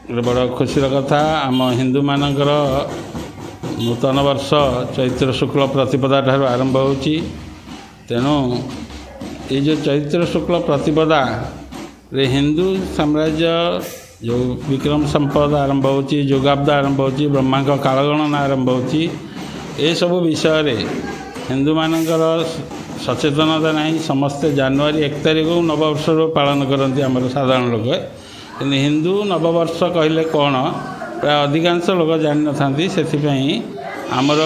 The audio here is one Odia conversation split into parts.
ଗୋଟେ ବଡ଼ ଖୁସିର କଥା ଆମ ହିନ୍ଦୁମାନଙ୍କର ନୂତନ ବର୍ଷ ଚୈତ୍ର ଶୁକ୍ଳ ପ୍ରତିପଦା ଠାରୁ ଆରମ୍ଭ ହେଉଛି। ତେଣୁ ଏଇ ଯେଉଁ ଚୈତ୍ର ଶୁକ୍ଳ ପ୍ରତିପଦାରେ ହିନ୍ଦୁ ସାମ୍ରାଜ୍ୟ ଯେଉଁ ବିକ୍ରମ ସମ୍ପଦ ଆରମ୍ଭ ହେଉଛି, ଯୁଗାବ୍ଦ ଆରମ୍ଭ ହେଉଛି, ବ୍ରହ୍ମାଙ୍କ କାଳଗଣନା ଆରମ୍ଭ ହେଉଛି, ଏସବୁ ବିଷୟରେ ହିନ୍ଦୁମାନଙ୍କର ସଚେତନତା ନାହିଁ। ସମସ୍ତେ ଜାନୁଆରୀ 1 ତାରିଖକୁ ନବବର୍ଷରୁ ପାଳନ କରନ୍ତି ଆମର ସାଧାରଣ ଲୋକ। କିନ୍ତୁ ହିନ୍ଦୁ ନବବର୍ଷ କହିଲେ କ'ଣ ପ୍ରାୟ ଅଧିକାଂଶ ଲୋକ ଜାଣିନଥାନ୍ତି। ସେଥିପାଇଁ ଆମର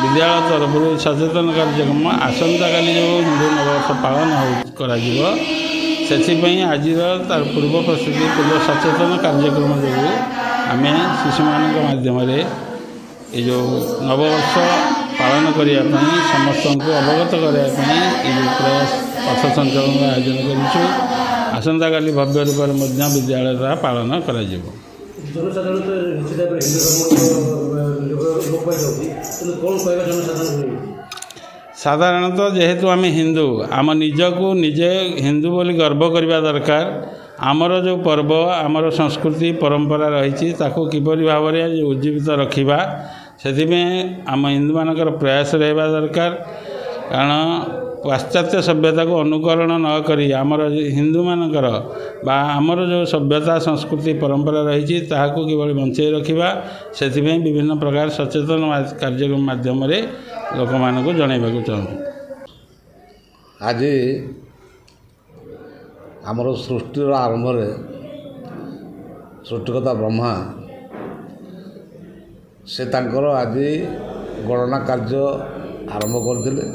ବିଦ୍ୟାଳୟ ତରଫରୁ ସଚେତନ କାର୍ଯ୍ୟକ୍ରମ ଆସନ୍ତାକାଲି ଯେଉଁ ହିନ୍ଦୁ ନବବର୍ଷ ପାଳନ କରାଯିବ, ସେଥିପାଇଁ ଆଜିର ତାର ପୂର୍ବ ପ୍ରସ୍ତୁତି ପୂର୍ବ ସଚେତନ କାର୍ଯ୍ୟକ୍ରମ ଯୋଗୁଁ ଆମେ ଶିଶୁମାନଙ୍କ ମାଧ୍ୟମରେ ଏ ଯେଉଁ ନବବର୍ଷ ପାଳନ କରିବା ପାଇଁ ସମସ୍ତଙ୍କୁ ଅବଗତ କରିବା ପାଇଁ ଏ ଯେଉଁ ପ୍ରୟାସ ପଥ ସଞ୍ଚଳନର ଆୟୋଜନ କରିଛୁ। ଆସନ୍ତାକାଲି ଭବ୍ୟ ରୂପରେ ମଧ୍ୟ ବିଦ୍ୟାଳୟ ପାଳନ କରାଯିବ। ସାଧାରଣତଃ ଯେହେତୁ ଆମେ ହିନ୍ଦୁ, ଆମ ନିଜକୁ ନିଜେ ହିନ୍ଦୁ ବୋଲି ଗର୍ବ କରିବା ଦରକାର। ଆମର ଯେଉଁ ପର୍ବ, ଆମର ସଂସ୍କୃତି ପରମ୍ପରା ରହିଛି, ତାକୁ କିପରି ଭାବରେ ଉଜ୍ଜୀବିତ ରଖିବା, ସେଥିପାଇଁ ଆମ ହିନ୍ଦୁମାନଙ୍କର ପ୍ରୟାସ ରହିବା ଦରକାର। କାରଣ ପାଶ୍ଚାତ୍ୟ ସଭ୍ୟତାକୁ ଅନୁକରଣ ନ କରି ଆମର ହିନ୍ଦୁମାନଙ୍କର ବା ଆମର ଯେଉଁ ସଭ୍ୟତା ସଂସ୍କୃତି ପରମ୍ପରା ରହିଛି ତାହାକୁ କିଭଳି ବଞ୍ଚାଇ ରଖିବା, ସେଥିପାଇଁ ବିଭିନ୍ନ ପ୍ରକାର ସଚେତନ କାର୍ଯ୍ୟକ୍ରମ ମାଧ୍ୟମରେ ଲୋକମାନଙ୍କୁ ଜଣାଇବାକୁ ଚାହୁଁଛୁ। ଆଜି ଆମର ସୃଷ୍ଟିର ଆରମ୍ଭରେ ସୃଷ୍ଟିକର୍ତ୍ତା ବ୍ରହ୍ମା ସେ ତାଙ୍କର ଆଜି ଗଣନା କାର୍ଯ୍ୟ ଆରମ୍ଭ କରିଥିଲେ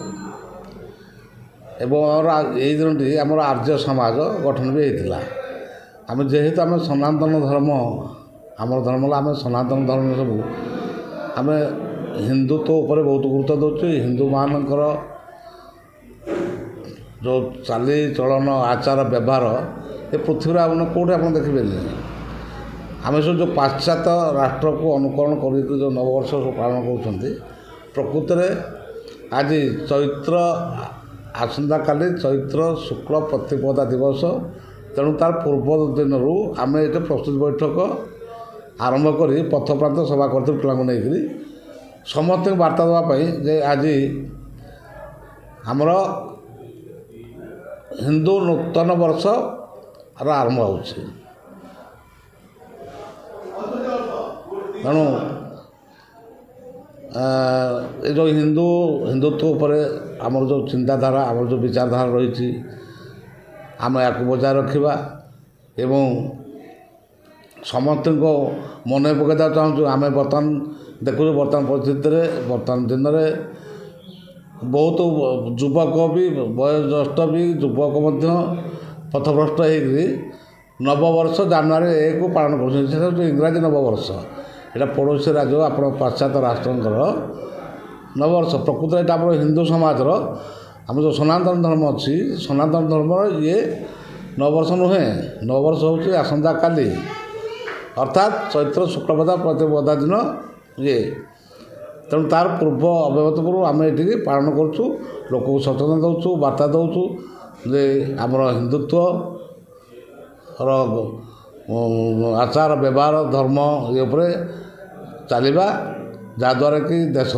ଏବଂ ଏଇ ଦିନଟି ଆମର ଆର୍ଯ୍ୟ ସମାଜ ଗଠନ ବି ହେଇଥିଲା। ଆମେ ଯେହେତୁ ଆମେ ସନାତନ ଧର୍ମ, ଆମର ଧର୍ମ ହେଲା ଆମେ ସନାତନ ଧର୍ମ ସବୁ ଆମେ ହିନ୍ଦୁତ୍ୱ ଉପରେ ବହୁତ ଗୁରୁତ୍ୱ ଦେଉଛୁ। ହିନ୍ଦୁମାନଙ୍କର ଯେଉଁ ଚାଲିଚଳନ ଆଚାର ବ୍ୟବହାର ଏ ପୃଥିବୀରେ ଆପଣ କେଉଁଠି ଆପଣ ଦେଖିବେନି। ଆମେ ସବୁ ଯେଉଁ ପାଶ୍ଚାତ୍ୟ ରାଷ୍ଟ୍ରକୁ ଅନୁକରଣ କରିକି ଯେଉଁ ନବବର୍ଷ ସବୁ ପାଳନ କରୁଛନ୍ତି, ପ୍ରକୃତରେ ଆଜି ଆସନ୍ତାକାଲି ଚୈତ୍ର ଶୁକ୍ଳ ପ୍ରତିପଦା ଦିବସ। ତେଣୁ ତାର ପୂର୍ବ ଦିନରୁ ଆମେ ଏଠି ପ୍ରସ୍ତୁତି ବୈଠକ ଆରମ୍ଭ କରି ପଥପ୍ରାନ୍ତ ସଭା କରିଥିଲୁ ପିଲାଙ୍କୁ ନେଇକରି ସମସ୍ତଙ୍କୁ ବାର୍ତ୍ତା ଦେବା ପାଇଁ ଯେ ଆଜି ଆମର ହିନ୍ଦୁ ନୂତନ ବର୍ଷର ଆରମ୍ଭ ହେଉଛି। ତେଣୁ ଏ ଯେଉଁ ହିନ୍ଦୁତ୍ୱ ଉପରେ ଆମର ଯେଉଁ ଚିନ୍ତାଧାରା, ଆମର ଯେଉଁ ବିଚାରଧାରା ରହିଛି, ଆମେ ୟାକୁ ବଜାୟ ରଖିବା ଏବଂ ସମସ୍ତଙ୍କୁ ମନେ ପକାଇବାକୁ ଚାହୁଁଛୁ। ଆମେ ବର୍ତ୍ତମାନ ଦେଖୁଛୁ ବର୍ତ୍ତମାନ ପରିସ୍ଥିତିରେ, ବର୍ତ୍ତମାନ ଦିନରେ ବହୁତ ଯୁବକ ବି, ବୟୋଜ୍ୟେଷ୍ଠ ବି, ଯୁବକ ମଧ୍ୟ ପଥଭ୍ରଷ୍ଟ ହେଇକରି ନବବର୍ଷ ଜାନୁଆରୀ 1କୁ ପାଳନ କରୁଛନ୍ତି। ସେଟା ହେଉଛି ଇଂରାଜୀ ନବବର୍ଷ। ଏଇଟା ପଡ଼ୋଶୀ ରାଜ୍ୟ ଆପଣ ପାଶ୍ଚାତ୍ୟ ରାଷ୍ଟ୍ରଙ୍କର ନବବର୍ଷ। ପ୍ରକୃତରେ ଏଇଟା ଆମର ହିନ୍ଦୁ ସମାଜର ଆମର ଯେଉଁ ସନାତନ ଧର୍ମ ଅଛି, ସନାତନ ଧର୍ମର ଇଏ ନବବର୍ଷ ନୁହେଁ। ନବବର୍ଷ ହେଉଛି ଆସନ୍ତାକାଲି, ଅର୍ଥାତ୍ ଚୈତ୍ର ଶୁକ୍ଳପଦ ପ୍ରତିପଦା ଦିନ ଇଏ। ତେଣୁ ତାର ପୂର୍ବ ଅବ୍ୟବହିତ ପୂର୍ବରୁ ଆମେ ଏଠିକି ପାଳନ କରୁଛୁ, ଲୋକଙ୍କୁ ସଚେତନ ଦେଉଛୁ, ବାର୍ତ୍ତା ଦେଉଛୁ ଯେ ଆମର ହିନ୍ଦୁତ୍ୱର ଆଚାର ବ୍ୟବହାର ଧର୍ମ ଇଏ ଉପରେ ଚାଲିବା, ଯାହାଦ୍ୱାରା କି ଦେଶ